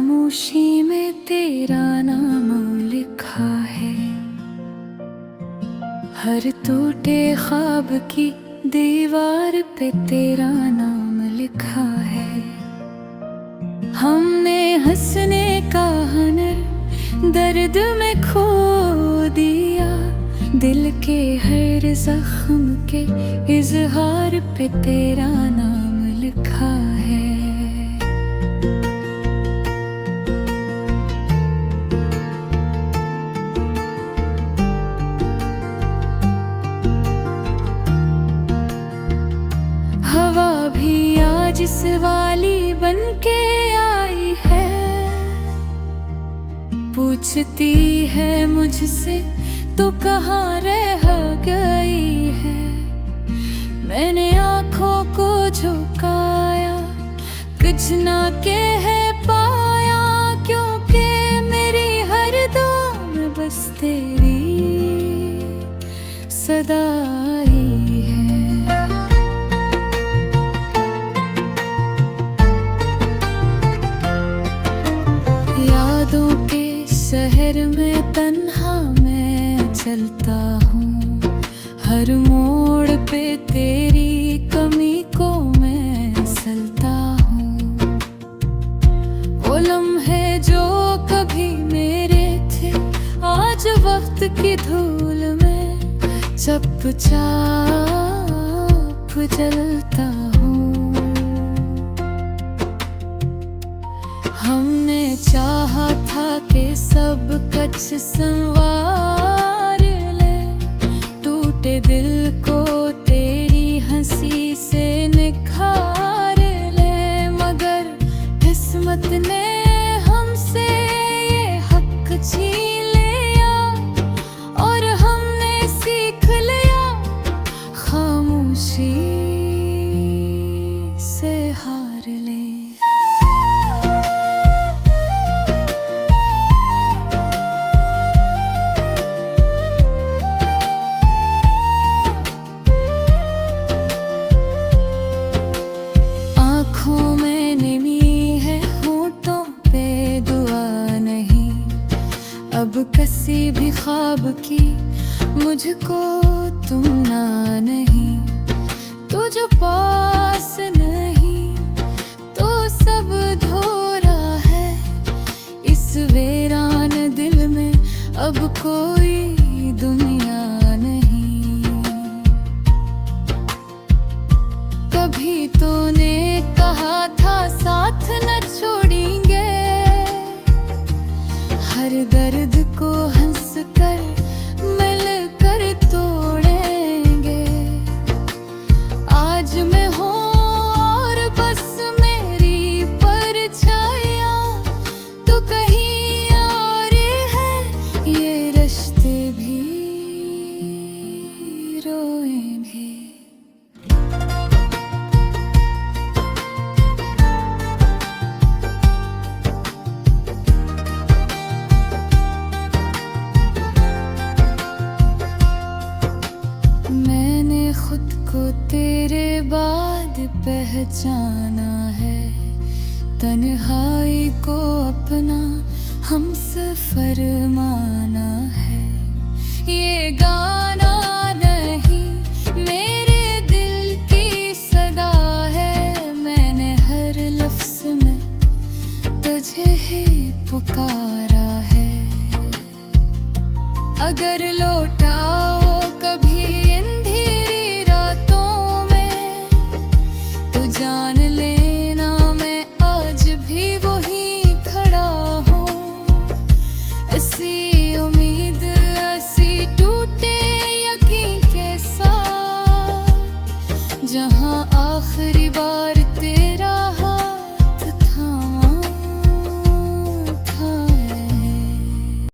खामोशी में तेरा नाम लिखा है, हर टूटे ख्वाब की दीवार पे तेरा नाम लिखा है। हमने हंसने का हुनर दर्द में खो दिया, दिल के हर जख्म के इजहार पे तेरा नाम लिखा है। हवा भी आज इस वाली बन के आई है, पूछती है मुझसे तो कहाँ रह गई है। मैंने आँखों को झुकाया, कुछ ना कह पाया, क्योंकि मेरी हर दुआ में बस तेरी सदा आई है। यादों के शहर में तन्हा मैं चलता हूँ, हर मोड़ पे तेरी कमी को मैं सलता हूँ। वो लम्हे जो कभी मेरे थे, आज वक्त की धूल में चुपचाप जलता हूँ। हमने चाहा था कि सब कुछ संवार ले, टूटे दिल को तेरी हंसी से निखार ले, मगर किस्मत ने हमसे ये हक छीन लिया, और हमने सीख लिया खामोशी से हार ले। आँखों में नमी है, होठों पे दुआ नहीं, अब किसी भी ख्वाब की मुझको तुम ना नहीं। तू जो पास नहीं तो सब धोरा है, इस वीरान दिल में अब कोई दुनिया नहीं। कभी तूने कहा था साथ न छोड़ेंगे, हर दर्द को हंस कर मिल कर तोड़ेंगे। आज मैं हूँ और बस मेरी परछाया, तो कहीं और है, ये रिश्ते भी रोएंगे। मैंने खुद को तेरे बाद पहचाना है, तन्हाई को अपना हमसफर माना है। ये गाना नहीं मेरे दिल की सदा है, मैंने हर लफ्ज में तुझे ही पुकारा है। अगर लौटाओ कभी अंधेरी रातों में, तो जान लेना मैं आज भी वहीं खड़ा हूँ। ऐसी उम्मीद ऐसी टूटे यकीन के साथ, जहाँ आखिरी बार